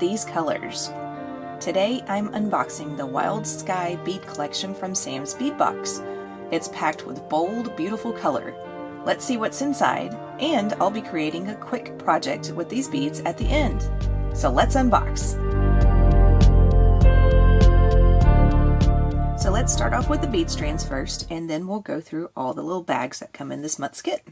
these colors. Today I'm unboxing the Wild Sky bead collection from Sam's Bead Box. It's packed with bold, beautiful color. Let's see what's inside, and I'll be creating a quick project with these beads at the end. So let's unbox. So let's start off with the bead strands first, and then we'll go through all the little bags that come in this month's kit.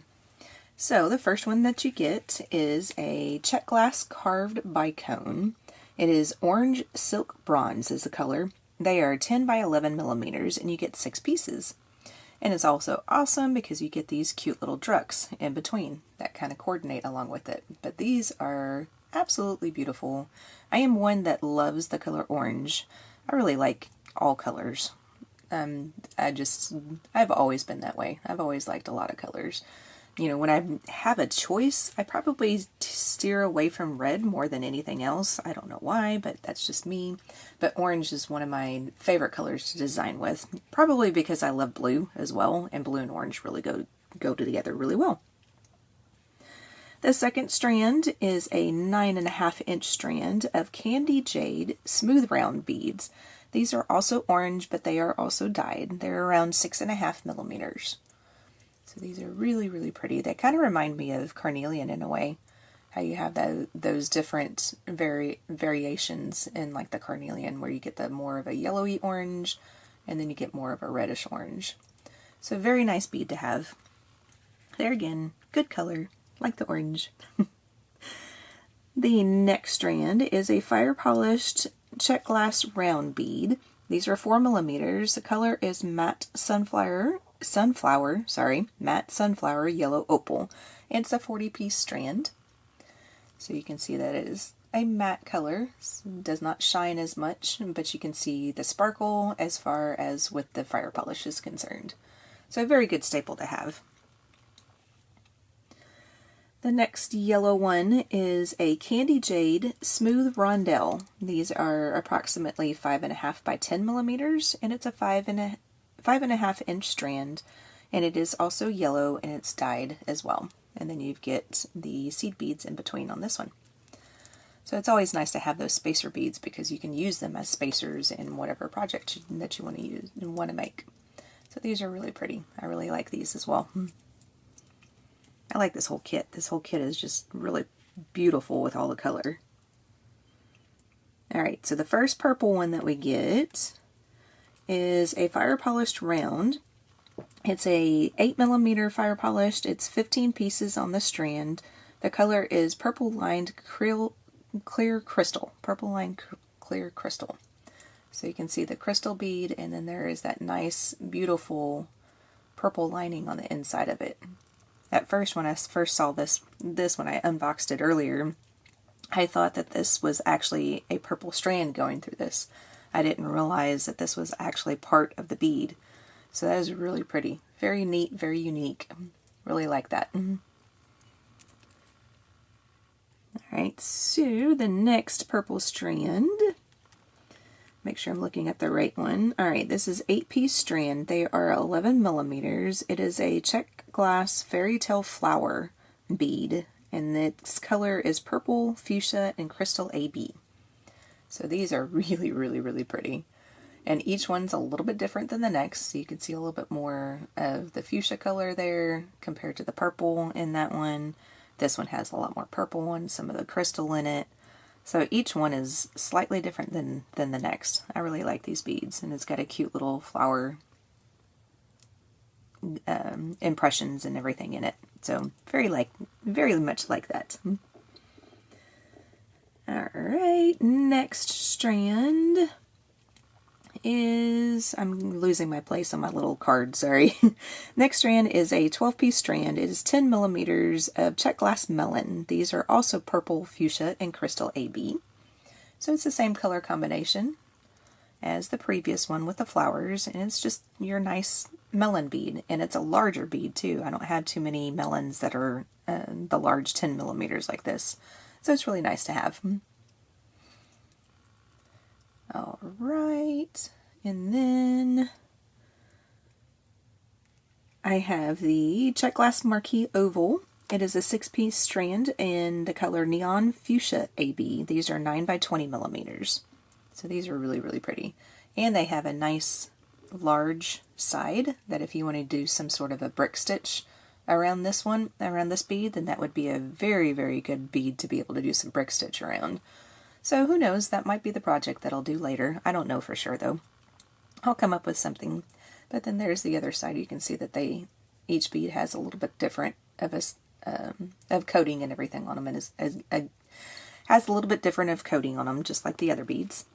So the first one that you get is a check glass carved bicone. It is orange silk bronze is the color. They are 10 by 11 millimeters, and you get 6 pieces. And it's also awesome because you get these cute little drucks in between that kind of coordinate along with it. But these are absolutely beautiful. I am one that loves the color orange. I really like all colors. I've always been that way. I've always liked a lot of colors. You know, when I have a choice, I probably steer away from red more than anything else. I don't know why, but that's just me. But orange is one of my favorite colors to design with. Probably because I love blue as well, and blue and orange really go together really well. The second strand is a 9.5 inch strand of candy jade smooth round beads. These are also orange, but they are also dyed. They're around 6.5 millimeters. So these are really, really pretty. They kind of remind me of carnelian in a way. How you have those different variations in like the carnelian, where you get the more of a yellowy orange, and then you get more of a reddish orange. So very nice bead to have. There again, good color, like the orange. The next strand is a fire polished check glass round bead. These are 4 millimeters. The color is matte sunflower yellow opal. And it's a 40-piece strand. So you can see that it is a matte color. It does not shine as much, but you can see the sparkle as far as with the fire polish is concerned. So a very good staple to have. The next yellow one is a candy jade smooth rondelle. These are approximately 5.5 by 10 millimeters, and it's a 5.5 inch strand, and it is also yellow, and it's dyed as well. And then you get the seed beads in between on this one. So it's always nice to have those spacer beads because you can use them as spacers in whatever project that you want to make. So these are really pretty. I really like these as well. I like this whole kit. This whole kit is just really beautiful with all the color. Alright, so the first purple one that we get is a fire polished round. It's a 8 millimeter fire polished. It's 15 pieces on the strand. The color is purple lined clear crystal. Purple lined clear crystal. So you can see the crystal bead, and then there is that nice, beautiful purple lining on the inside of it. At first, when I first saw this when I unboxed it earlier, I thought that this was actually a purple strand going through this. I didn't realize that this was actually part of the bead. So that is really pretty. Very neat, very unique. Really like that. Alright, so the next purple strand. Make sure I'm looking at the right one. Alright, this is 8-piece strand. They are 11 millimeters. It is a check glass fairy tale flower bead, and its color is purple, fuchsia, and crystal AB. So these are really, really, really pretty. And each one's a little bit different than the next, so you can see a little bit more of the fuchsia color there compared to the purple in that one. This one has a lot more purple and some of the crystal in it. So each one is slightly different than the next. I really like these beads, and it's got a cute little flower impressions and everything in it. So very much like that. Alright, next strand is, I'm losing my place on my little card, sorry. Next strand is a 12-piece strand. It is 10 millimeters of check glass melon. These are also purple, fuchsia, and crystal AB. So it's the same color combination as the previous one with the flowers, and it's just your nice melon bead, and it's a larger bead too. I don't have too many melons that are the large 10 millimeters like this, so it's really nice to have. Alright, and then I have the check glass marquee oval It is a 6-piece strand in the color Neon Fuchsia AB. These are 9 by 20 millimeters. So these are really, really pretty. And they have a nice large side that if you want to do some sort of a brick stitch around this one, around this bead, then that would be a very, very good bead to be able to do some brick stitch around. So who knows, that might be the project that I'll do later. I don't know for sure though. I'll come up with something. But then there's the other side. You can see that each bead has a little bit different of of coating and everything on them, and has a little bit different of coating on them, just like the other beads.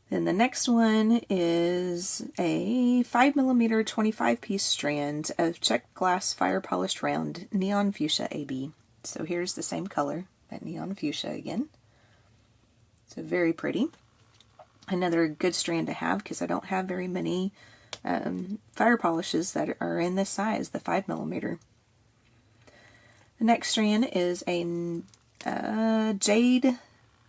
Then the next one is a 5mm 25-piece strand of checked glass fire polished round Neon Fuchsia AB. So here's the same color, that Neon Fuchsia again. So very pretty. Another good strand to have because I don't have very many fire polishes that are in this size, the 5mm. The next strand is a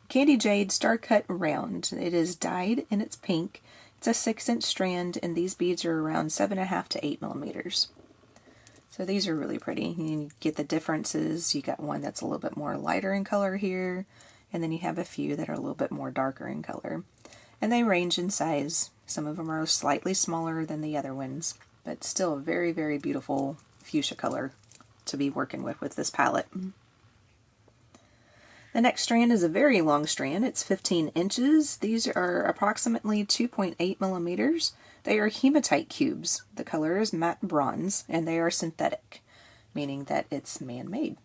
candy jade star cut round. It is dyed and it's pink. It's a 6-inch strand, and these beads are around 7.5 to 8 millimeters. So these are really pretty. You get the differences. You got one that's a little bit more lighter in color here, and then you have a few that are a little bit more darker in color. And they range in size. Some of them are slightly smaller than the other ones, but still a very, very beautiful fuchsia color to be working with this palette. The next strand is a very long strand. It's 15 inches. These are approximately 2.8 millimeters. They are hematite cubes. The color is matte bronze, and they are synthetic, meaning that it's man-made.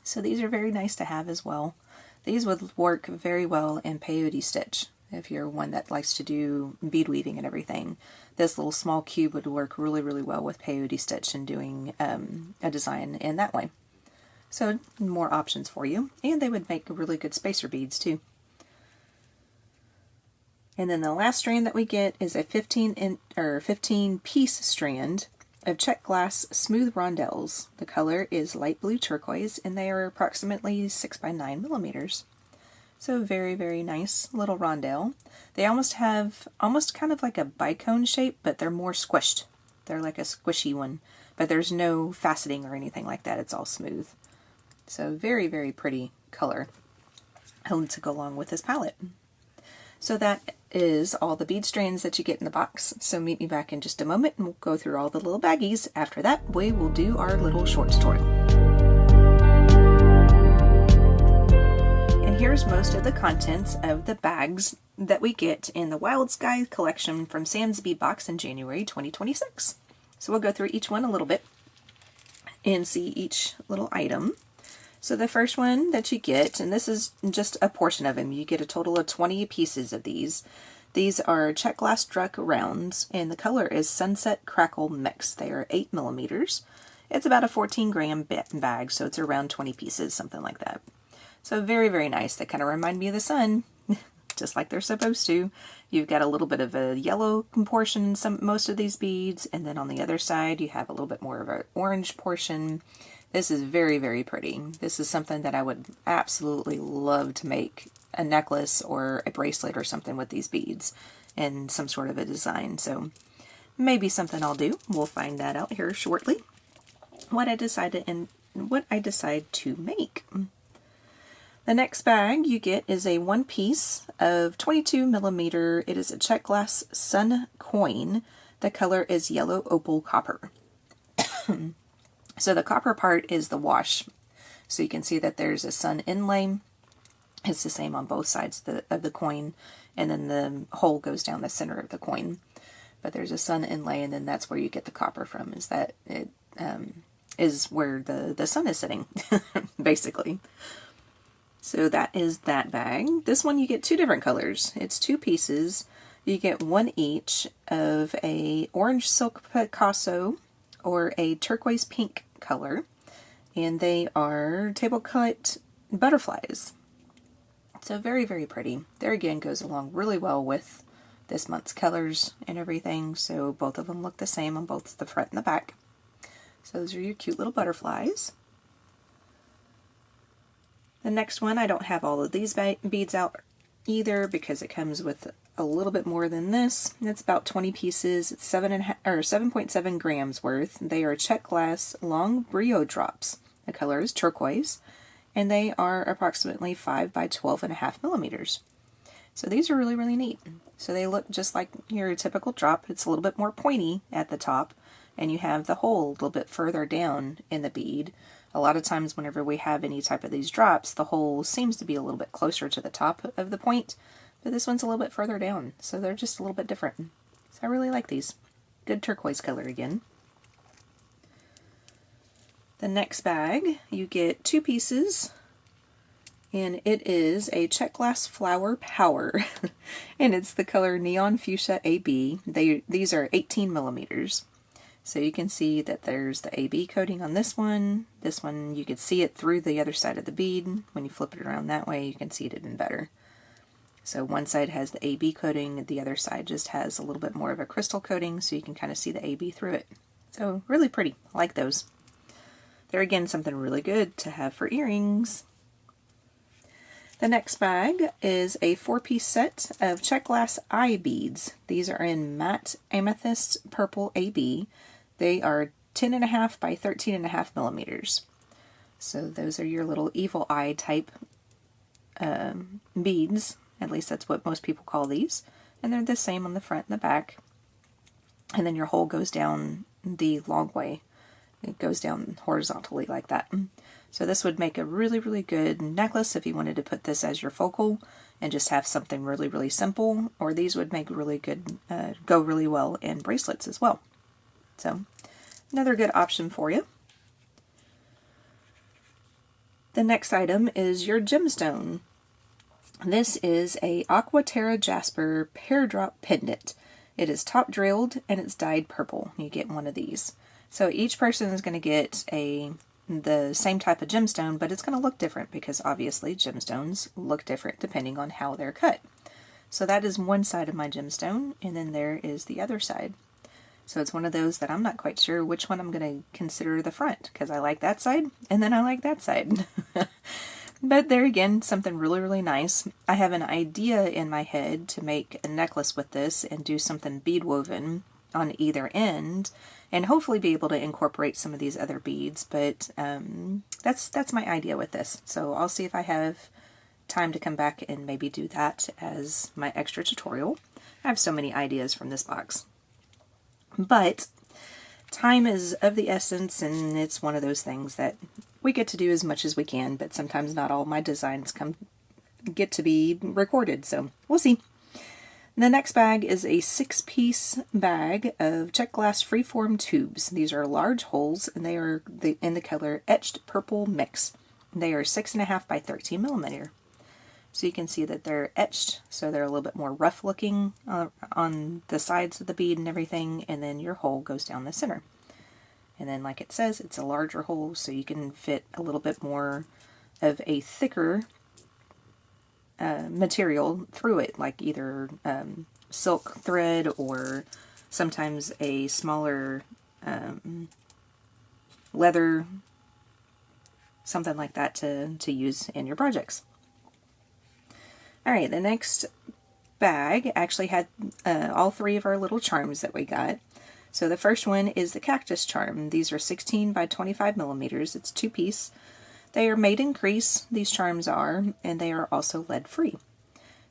So these are very nice to have as well. These would work very well in peyote stitch. If you're one that likes to do bead weaving and everything, this little small cube would work really, really well with peyote stitch and doing a design in that way. So more options for you, and they would make really good spacer beads too. And then the last strand that we get is a 15-piece strand of checked glass smooth rondelles. The color is light blue turquoise, and they are approximately 6 by 9 millimeters. So very, very nice little rondelle. They almost kind of like a bicone shape, but they're more squished. They're like a squishy one, but there's no faceting or anything like that. It's all smooth. So very, very pretty color to go along with this palette. So that is all the bead strands that you get in the box. So meet me back in just a moment and we'll go through all the little baggies. After that, we will do our little short tutorial. And here's most of the contents of the bags that we get in the Wild Sky collection from Sam's Bead Box in January 2026. So we'll go through each one a little bit and see each little item. So the first one that you get, and this is just a portion of them, you get a total of 20 pieces of these. These are check glass struck rounds, and the color is Sunset Crackle Mix. They are 8 millimeters. It's about a 14-gram bag, so it's around 20 pieces, something like that. So very, very nice. They kind of remind me of the sun, just like they're supposed to. You've got a little bit of a yellow portion in most of these beads, and then on the other side you have a little bit more of an orange portion. This is very, very pretty. This is something that I would absolutely love to make a necklace or a bracelet or something with these beads in some sort of a design. So maybe something I'll do. We'll find that out here shortly. What I decide to make. The next bag you get is a 1-piece of 22 millimeter. It is a check glass sun coin. The color is yellow opal copper. So the copper part is the wash. So you can see that there's a sun inlay. It's the same on both sides of the coin, and then the hole goes down the center of the coin. But there's a sun inlay, and then that's where you get the copper from, is that it is where the sun is sitting, basically. So that is that bag. This one you get 2 different colors. It's 2 pieces. You get 1 each of a orange silk Picasso or a turquoise pink color, and they are table cut butterflies. So very, very pretty. There again goes along really well with this month's colors and everything. So both of them look the same on both the front and the back. So those are your cute little butterflies. The next one, I don't have all of these beads out either because it comes with a little bit more than this. It's about 20 pieces. It's 7.7 grams worth. They are check glass long brio drops. The color is turquoise, and they are approximately 5 by 12.5 millimeters. So these are really, really neat. So they look just like your typical drop. It's a little bit more pointy at the top, and you have the hole a little bit further down in the bead. A lot of times whenever we have any type of these drops, the hole seems to be a little bit closer to the top of the point, but this one's a little bit further down, so they're just a little bit different. So I really like these. Good turquoise color again. The next bag, you get 2 pieces, and it is a check glass flower power, and it's the color Neon Fuchsia AB. These are 18 millimeters. So you can see that there's the AB coating on this one. This one, you can see it through the other side of the bead. When you flip it around that way, you can see it even better. So one side has the AB coating, the other side just has a little bit more of a crystal coating, so you can kind of see the AB through it. So really pretty. I like those. They're again something really good to have for earrings. The next bag is a 4-piece set of check glass eye beads. These are in matte amethyst purple AB. They are 10.5 by 13.5 millimeters. So those are your little evil eye type beads. At least that's what most people call these. And they're the same on the front and the back. And then your hole goes down the long way. It goes down horizontally like that. So this would make a really, really good necklace if you wanted to put this as your focal and just have something really, really simple. Or these would make really good, go really well in bracelets as well. So another good option for you. The next item is your gemstone. This is a Aqua Terra Jasper pear drop pendant. It is top drilled and it's dyed purple. You get one of these. So each person is going to get the same type of gemstone, but it's going to look different because obviously gemstones look different depending on how they're cut. So that is one side of my gemstone, and then there is the other side. So it's one of those that I'm not quite sure which one I'm going to consider the front, because I like that side and then I like that side. But there again, something really, really nice. I have an idea in my head to make a necklace with this and do something bead woven on either end, and hopefully be able to incorporate some of these other beads, but that's my idea with this. So I'll see if I have time to come back and maybe do that as my extra tutorial. I have so many ideas from this box. But time is of the essence, and it's one of those things that we get to do as much as we can, but sometimes not all my designs get to be recorded, so we'll see. The next bag is a 6-piece bag of check glass freeform tubes. These are large holes, and they are in the color Etched Purple Mix. They are 6.5 by 13 millimeter. So you can see that they're etched, so they're a little bit more rough looking on the sides of the bead and everything, and then your hole goes down the center. And then, like it says, it's a larger hole, so you can fit a little bit more of a thicker material through it, like either silk thread or sometimes a smaller leather, something like that to use in your projects. Alright, the next bag actually had all 3 of our little charms that we got. So the first one is the cactus charm. These are 16 by 25 millimeters. It's 2-piece. They are made in crease, these charms are, and they are also lead free.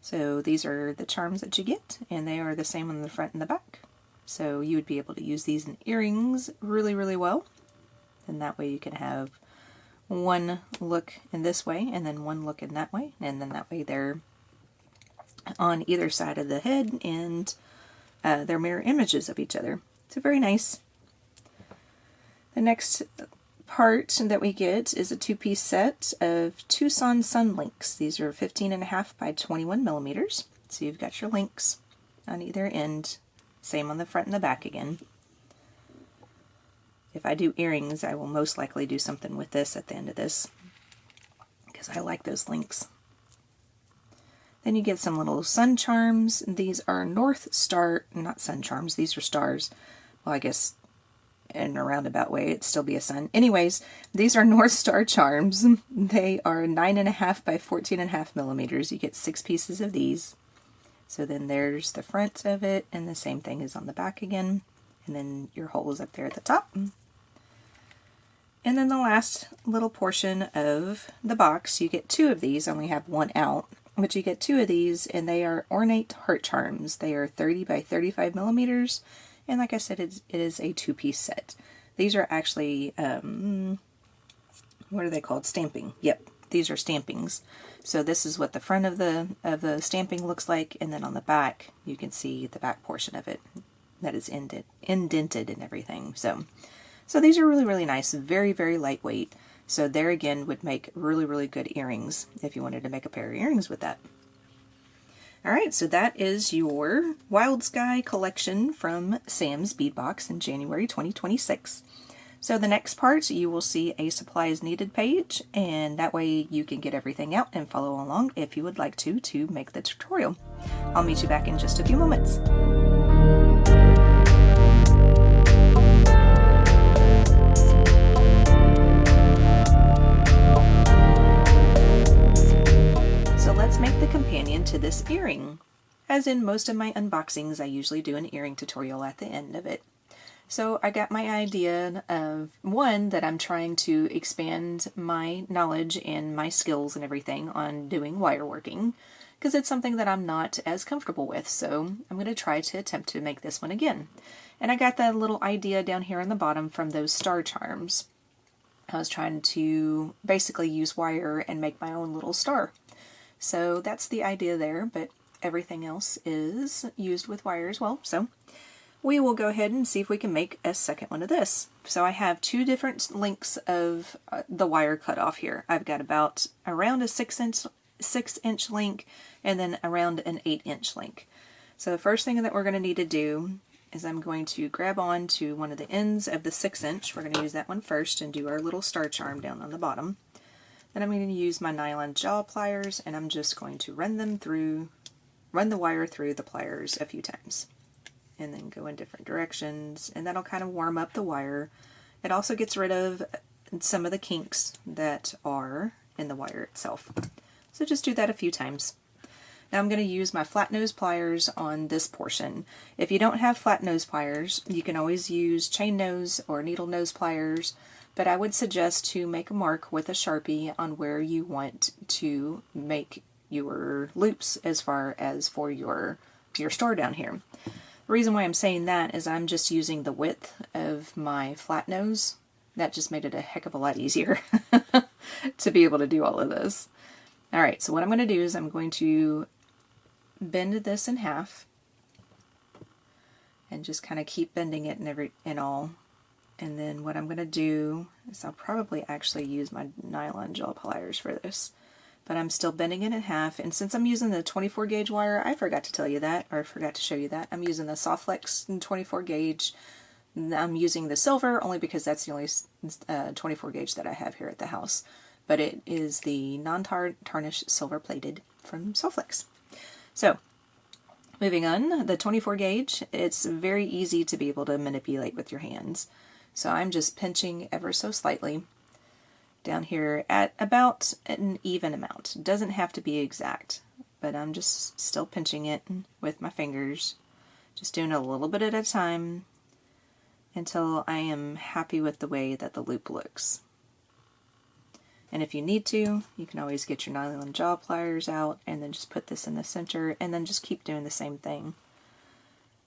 So these are the charms that you get, and they are the same on the front and the back. So you would be able to use these in earrings really, really well. And that way you can have one look in this way, and then one look in that way, and then that way they're on either side of the head, and they're mirror images of each other. So very nice. The next part that we get is a 2-piece set of Tucson Sun Links. These are 15.5 by 21 millimeters. So you've got your links on either end. Same on the front and the back again. If I do earrings, I will most likely do something with this at the end of this, because I like those links. Then you get some little sun charms. These are North Star, not sun charms, these are stars. Well, I guess in a roundabout way, it'd still be a sun. Anyways, these are North Star charms. They are 9.5 by 14.5 millimeters. You get 6 pieces of these. So then there's the front of it, and the same thing is on the back again, and then your hole is up there at the top. And then the last little portion of the box, you get 2 of these. I only have 1 out, but you get 2 of these, and they are ornate heart charms. They are 30 by 35 millimeters, and like I said, it is a 2-piece set. These are actually, what are they called? Stamping. Yep, these are stampings. So this is what the front of the stamping looks like, and then on the back, you can see the back portion of it that is indented and everything. So these are really, really nice, very, very lightweight. So there again would make really, really good earrings if you wanted to make a pair of earrings with that. Alright, so that is your Wild Sky collection from Sam's Bead Box in January 2026. So the next part, you will see a supplies needed page, and that way you can get everything out and follow along if you would like to make the tutorial. I'll meet you back in just a few moments. So let's make the companion to this earring. As in most of my unboxings, I usually do an earring tutorial at the end of it. So I got my idea of, one, that I'm trying to expand my knowledge and my skills and everything on doing wire working, because it's something that I'm not as comfortable with, so I'm going to try to attempt to make this one again. And I got that little idea down here on the bottom from those star charms. I was trying to basically use wire and make my own little star. So that's the idea there, but everything else is used with wire as well. So we will go ahead and see if we can make a second one of this. So I have 2 different lengths of the wire cut off here. I've got about around a 6-inch length and then around an 8-inch length. So the first thing that we're going to need to do is I'm going to grab on to one of the ends of the 6-inch. We're going to use that one first and do our little star charm down on the bottom. Then I'm going to use my nylon jaw pliers, and I'm just going to run the wire through the pliers a few times. And then go in different directions, and that'll kind of warm up the wire. It also gets rid of some of the kinks that are in the wire itself. So just do that a few times. Now I'm going to use my flat nose pliers on this portion. If you don't have flat nose pliers, you can always use chain nose or needle nose pliers, but I would suggest to make a mark with a Sharpie on where you want to make your loops as far as for your star down here. The reason why I'm saying that is I'm just using the width of my flat nose. That just made it a heck of a lot easier to be able to do all of this. Alright, so what I'm going to do is I'm going to bend this in half and just kind of keep bending it and all. And then what I'm going to do is I'll probably actually use my nylon gel pliers for this. But I'm still bending it in half, and since I'm using the 24 gauge wire, I forgot to tell you that, or forgot to show you that. I'm using the Soft Flex 24 gauge. I'm using the silver only because that's the only 24 gauge that I have here at the house. But it is the non-tarnish silver plated from Soft Flex. So, moving on, the 24 gauge, it's very easy to be able to manipulate with your hands. So I'm just pinching ever so slightly down here at about an even amount. It doesn't have to be exact, but I'm just still pinching it with my fingers, just doing a little bit at a time until I am happy with the way that the loop looks. And if you need to, you can always get your nylon jaw pliers out and then just put this in the center and then just keep doing the same thing.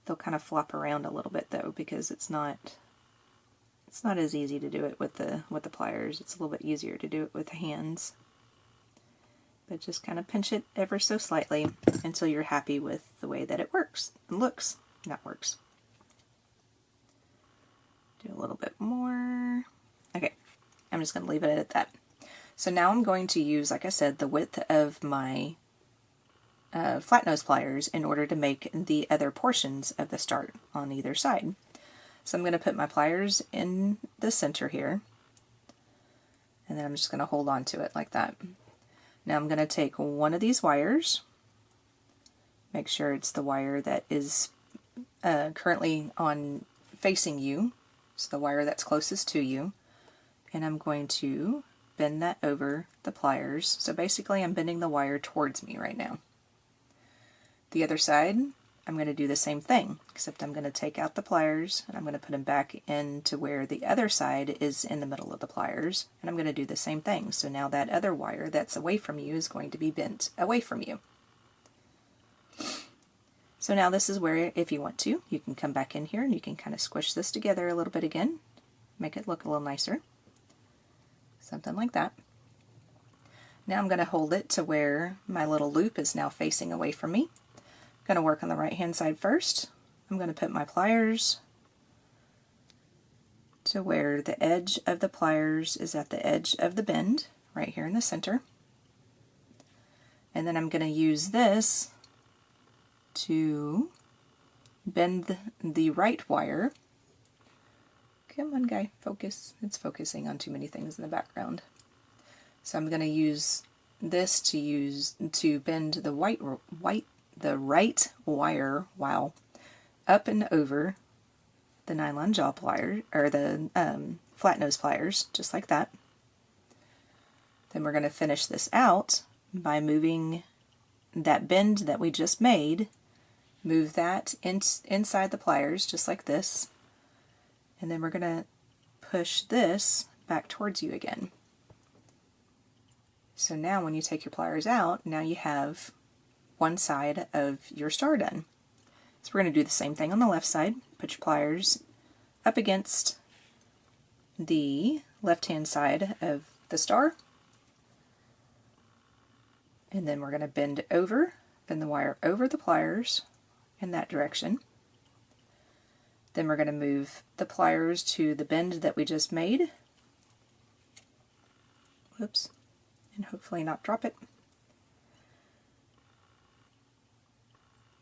They'll kind of flop around a little bit though, because it's not as easy to do it with the pliers. It's a little bit easier to do it with the hands. But just kind of pinch it ever so slightly until you're happy with the way that it works. Looks, not works. Do a little bit more. Okay, I'm just going to leave it at that. So now I'm going to use, like I said, the width of my flat nose pliers in order to make the other portions of the star on either side. So I'm going to put my pliers in the center here, and then I'm just going to hold on to it like that. Now I'm going to take one of these wires, make sure it's the wire that is currently on facing you, so the wire that's closest to you, and I'm going to bend that over the pliers. So basically I'm bending the wire towards me right now. The other side, I'm going to do the same thing, except I'm going to take out the pliers and I'm going to put them back into where the other side is in the middle of the pliers, and I'm going to do the same thing. So now that other wire that's away from you is going to be bent away from you. So now this is where, if you want to, you can come back in here and you can kind of squish this together a little bit again, make it look a little nicer. Something like that. Now I'm going to hold it to where my little loop is now facing away from me. I'm going to work on the right hand side first. I'm going to put my pliers to where the edge of the pliers is at the edge of the bend, right here in the center. And then I'm going to use this to bend the right wire. Come on, guy, focus. It's focusing on too many things in the background. So I'm going to use this to bend the right wire, wow, up and over the nylon jaw pliers, or the flat nose pliers, just like that. Then we're going to finish this out by moving that bend that we just made, move that inside the pliers, just like this, and then we're going to push this back towards you again. So now when you take your pliers out, now you have one side of your star done. So we're going to do the same thing on the left side. Put your pliers up against the left-hand side of the star, and then we're going to bend the wire over the pliers in that direction. Then we're going to move the pliers to the bend that we just made. Whoops. And hopefully not drop it.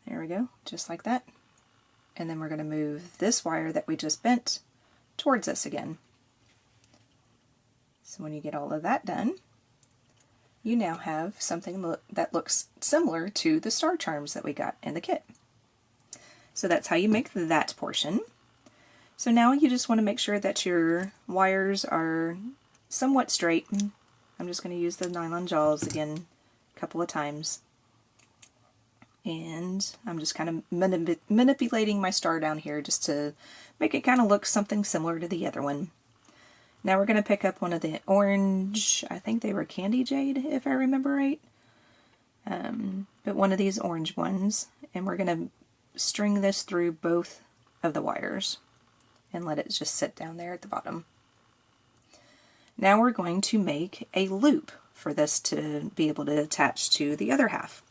There we go, just like that. And then we're going to move this wire that we just bent towards us again. So when you get all of that done, you now have something that looks similar to the star charms that we got in the kit. So that's how you make that portion. So now you just want to make sure that your wires are somewhat straight. I'm just going to use the nylon jaws again a couple of times. And I'm just kind of manipulating my star down here just to make it kind of look something similar to the other one. Now we're going to pick up one of the orange, I think they were candy jade if I remember right, but one of these orange ones, and we're going to string this through both of the wires and let it just sit down there at the bottom. Now we're going to make a loop for this to be able to attach to the other half.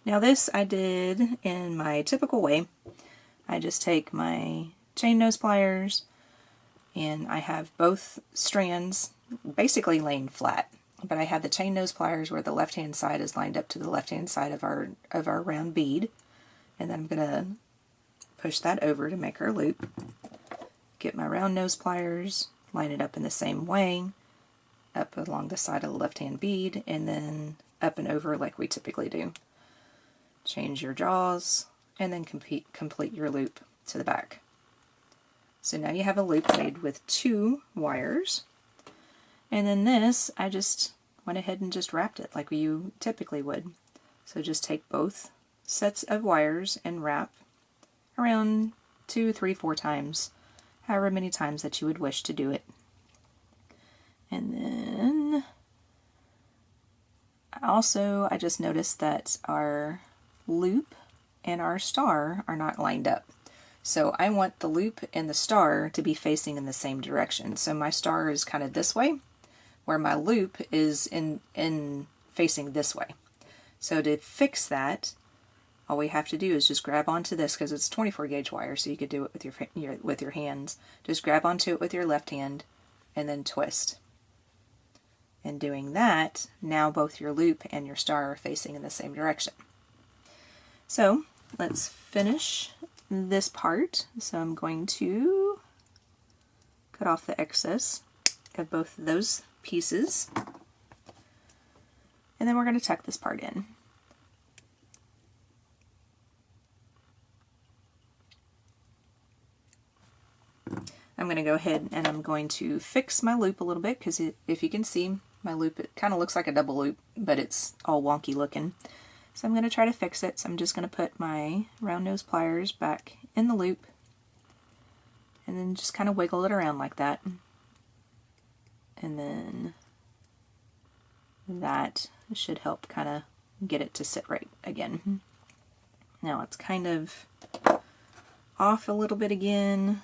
Now this I did in my typical way. I just take my chain nose pliers and I have both strands basically laying flat, but I have the chain nose pliers where the left hand side is lined up to the left hand side of our round bead, and then I'm going to push that over to make our loop. Get my round nose pliers, line it up in the same way, up along the side of the left hand bead, and then up and over like we typically do. Change your jaws, and then complete your loop to the back. So now you have a loop made with 2 wires, and then this, I just went ahead and just wrapped it like you typically would. So just take both sets of wires and wrap around 2, 3, 4 times, however many times that you would wish to do it. And then also I just noticed that our loop and our star are not lined up. So I want the loop and the star to be facing in the same direction. So my star is kind of this way, where my loop is in facing this way. So to fix that, all we have to do is just grab onto this, because it's 24 gauge wire, so you could do it with your hands. Just grab onto it with your left hand and then twist. And doing that, now both your loop and your star are facing in the same direction. So let's finish this part. So I'm going to cut off the excess of both of those pieces, and then we're going to tuck this part in. I'm going to go ahead and I'm going to fix my loop a little bit, because if you can see my loop, it kind of looks like a double loop, but it's all wonky looking. So I'm going to try to fix it. So I'm just going to put my round nose pliers back in the loop and then just kind of wiggle it around like that. And then that should help kind of get it to sit right again. Now it's kind of off a little bit again,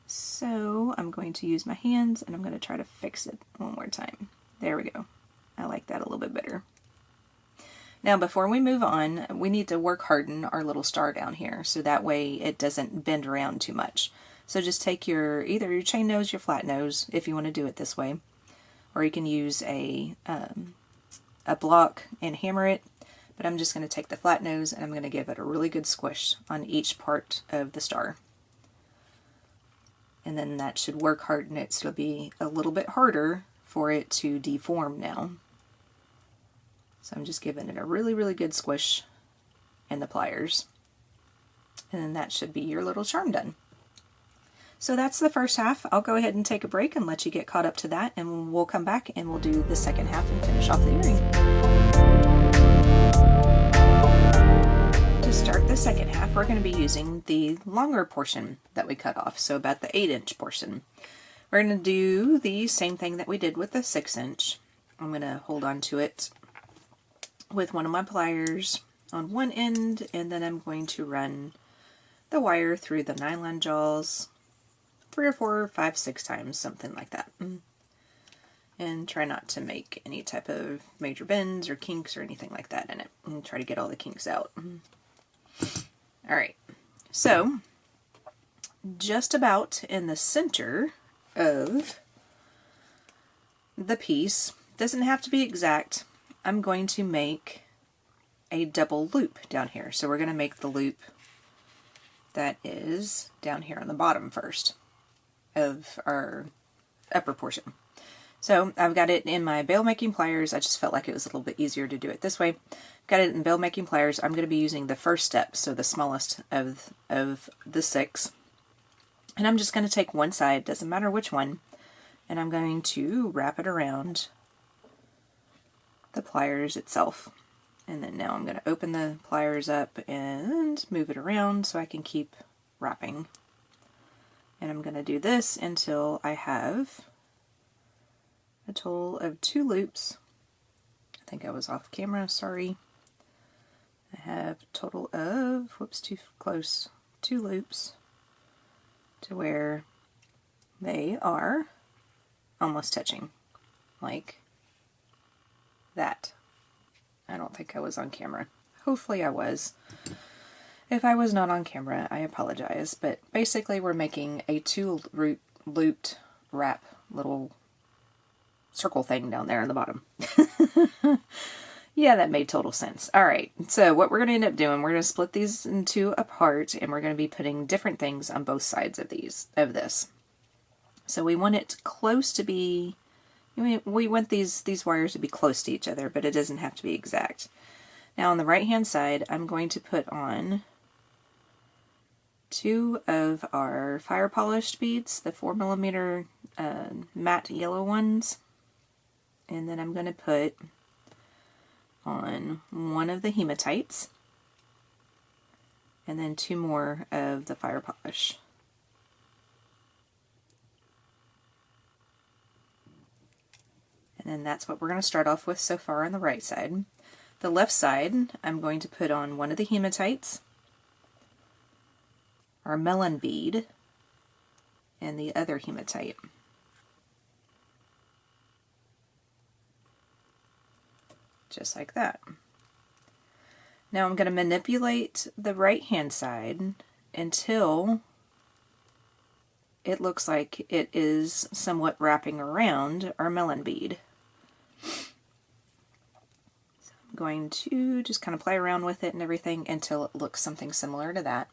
so I'm going to use my hands and I'm going to try to fix it one more time. There we go. I like that a little bit better. Now before we move on, we need to work harden our little star down here so that way it doesn't bend around too much. So just take either your chain nose, your flat nose, if you want to do it this way, or you can use a block and hammer it, but I'm just going to take the flat nose and I'm going to give it a really good squish on each part of the star. And then that should work harden it, so it'll be a little bit harder for it to deform now. So I'm just giving it a really, really good squish in the pliers. And then that should be your little charm done. So that's the first half. I'll go ahead and take a break and let you get caught up to that, and we'll come back and we'll do the second half and finish off the earring. To start the second half, we're going to be using the longer portion that we cut off, so about the 8-inch portion. We're going to do the same thing that we did with the 6-inch. I'm going to hold on to it with one of my pliers on one end, and then I'm going to run the wire through the nylon jaws 3 or 4 or 5, 6 times, something like that. And try not to make any type of major bends or kinks or anything like that in it. And try to get all the kinks out. Alright, so just about in the center of the piece, doesn't have to be exact, I'm going to make a double loop down here. So we're going to make the loop that is down here on the bottom first of our upper portion. So I've got it in my bail making pliers. I just felt like it was a little bit easier to do it this way. Got it in bail making pliers. I'm going to be using the first step, so the smallest of the 6. And I'm just going to take one side, doesn't matter which one, and I'm going to wrap it around the pliers itself. And then now I'm going to open the pliers up and move it around so I can keep wrapping. And I'm going to do this until I have a total of 2 loops. I think I was off camera, sorry. I have a total of, whoops, too close, 2 loops to where they are almost touching, like that. I don't think I was on camera. Hopefully I was. If I was not on camera, I apologize, but basically we're making a 2 looped wrap little circle thing down there in the bottom. Yeah, that made total sense. Alright, so what we're going to end up doing, we're going to split these in 2 apart, and we're going to be putting different things on both sides of this. So we want it close to be, we want these wires to be close to each other, but it doesn't have to be exact. Now on the right hand side, I'm going to put on 2 of our fire polished beads, the 4mm matte yellow ones. And then I'm going to put on 1 of the hematites, and then 2 more of the fire polish. And then that's what we're going to start off with so far on the right side. The left side, I'm going to put on 1 of the hematites, our melon bead, and the other hematite. Just like that. Now I'm going to manipulate the right hand side until it looks like it is somewhat wrapping around our melon bead. So I'm going to just kind of play around with it and everything until it looks something similar to that.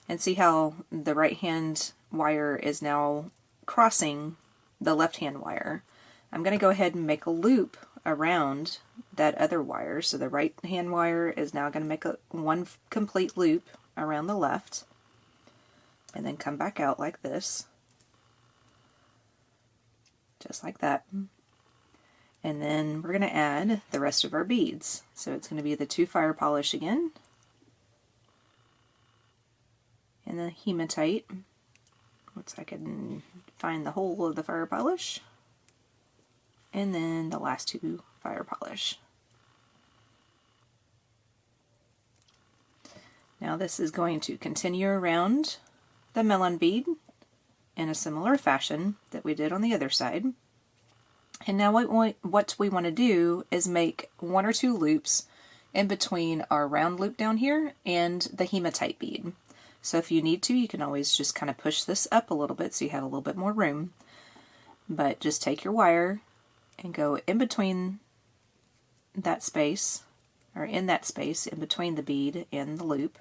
And see how the right hand wire is now crossing the left hand wire. I'm going to go ahead and make a loop around that other wire. So the right hand wire is now going to make one complete loop around the left, and then come back out like this, just like that. And then we're going to add the rest of our beads. So it's going to be the 2 fire polish again, and the hematite, once I can find the hole of the fire polish, and then the last 2 fire polish. Now this is going to continue around the melon bead in a similar fashion that we did on the other side. And now what we want to do is make 1 or 2 loops in between our round loop down here and the hematite bead. So if you need to, you can always just kind of push this up a little bit so you have a little bit more room. But just take your wire and go in between that space, or in that space in between the bead and the loop.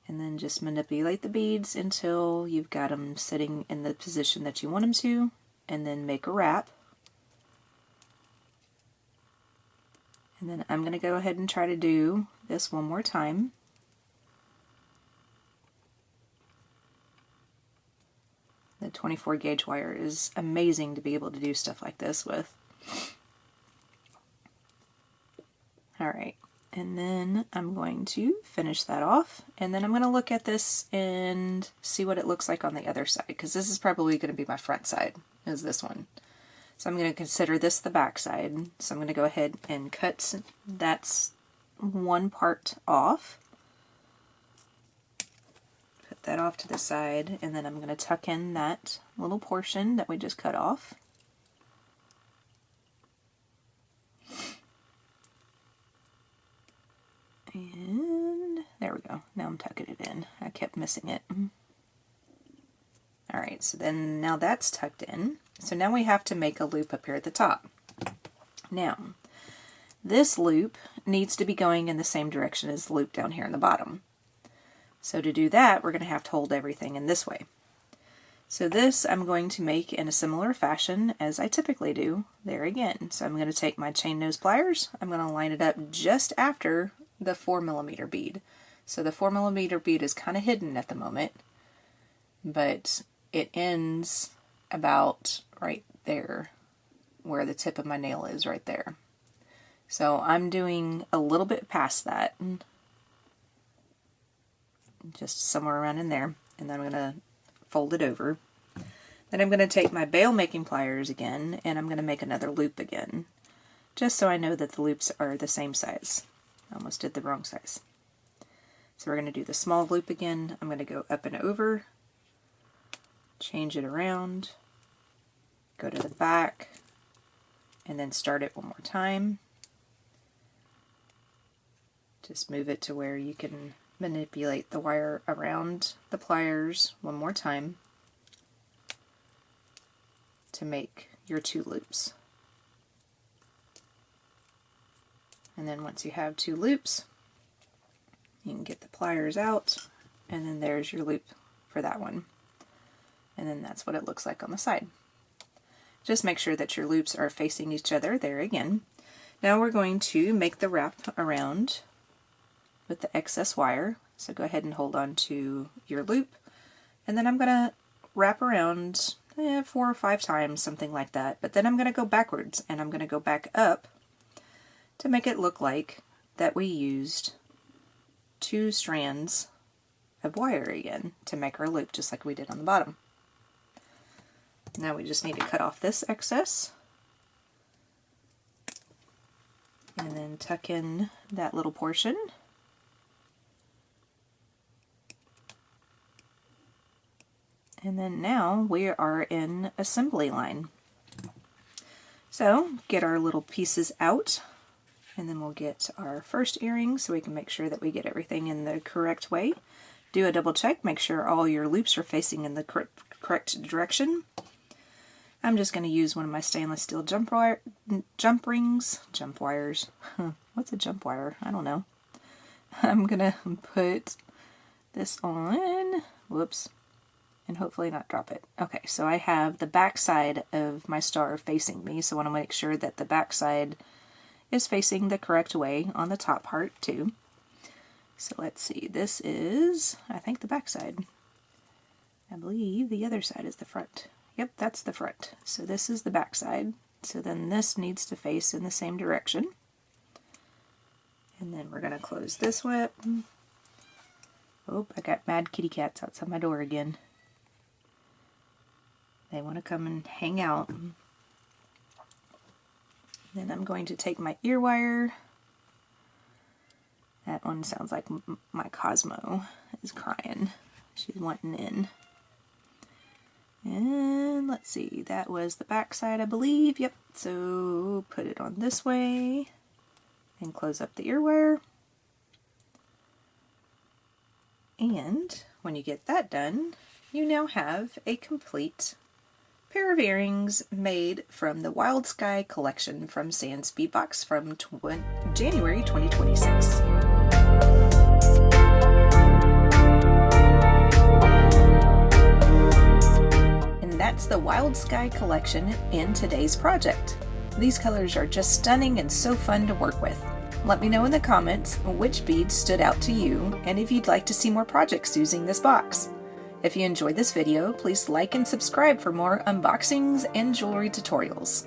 And then just manipulate the beads until you've got them sitting in the position that you want them to, and then make a wrap. And then I'm going to go ahead and try to do this one more time. The 24 gauge wire is amazing to be able to do stuff like this with. Alright, and then I'm going to finish that off, and then I'm going to look at this and see what it looks like on the other side, because this is probably going to be my front side, is this one. So I'm going to consider this the back side, so I'm going to go ahead and cut that one part off. Put that off to the side, and then I'm going to tuck in that little portion that we just cut off. And there we go. Now I'm tucking it in. I kept missing it. Alright, so then now that's tucked in. So now we have to make a loop up here at the top. Now, this loop needs to be going in the same direction as the loop down here in the bottom. So to do that, we're going to have to hold everything in this way. So this I'm going to make in a similar fashion as I typically do there again. So I'm going to take my chain nose pliers, I'm going to line it up just after the 4mm bead. So the 4mm bead is kind of hidden at the moment, but it ends about right there where the tip of my nail is, right there. So I'm doing a little bit past that, just somewhere around in there, and then I'm going to fold it over. Then I'm going to take my bail making pliers again, and I'm going to make another loop again, just so I know that the loops are the same size. I almost did the wrong size. So we're going to do the small loop again. I'm going to go up and over, change it around, go to the back, and then start it one more time. Just move it to where you can manipulate the wire around the pliers one more time to make your 2 loops. And then once you have 2 loops, you can get the pliers out, and then there's your loop for that one. And then that's what it looks like on the side. Just make sure that your loops are facing each other there again. Now we're going to make the wrap around with the excess wire. So go ahead and hold on to your loop, and then I'm going to wrap around 4 or 5 times, something like that. But then I'm going to go backwards, and I'm going to go back up to make it look like that we used 2 strands of wire again to make our loop, just like we did on the bottom. Now we just need to cut off this excess and then tuck in that little portion. And then now we are in assembly line. So get our little pieces out, and then we'll get our first earring so we can make sure that we get everything in the correct way. Do a double check, make sure all your loops are facing in the correct direction. I'm just going to use one of my stainless steel jump wires. What's a jump wire? I don't know. I'm going to put this on, whoops, and hopefully not drop it. Okay, so I have the back side of my star facing me, so I want to make sure that the back side is facing the correct way on the top part too. So let's see, this is, I think, the back side. I believe the other side is the front. Yep, that's the front. So this is the back side. So then this needs to face in the same direction. And then we're going to close this whip. Oh, I got mad kitty cats outside my door again. They want to come and hang out. Then I'm going to take my ear wire. That one sounds like my Cosmo is crying. She's wanting in. And let's see, that was the back side, I believe. Yep, so put it on this way and close up the ear wire. And when you get that done, you now have a complete pair of earrings made from the Wild Sky collection from Sans Beadbox from January 2026. And that's the Wild Sky collection in today's project. These colors are just stunning and so fun to work with. Let me know in the comments which beads stood out to you and if you'd like to see more projects using this box. If you enjoyed this video, please like and subscribe for more unboxings and jewelry tutorials.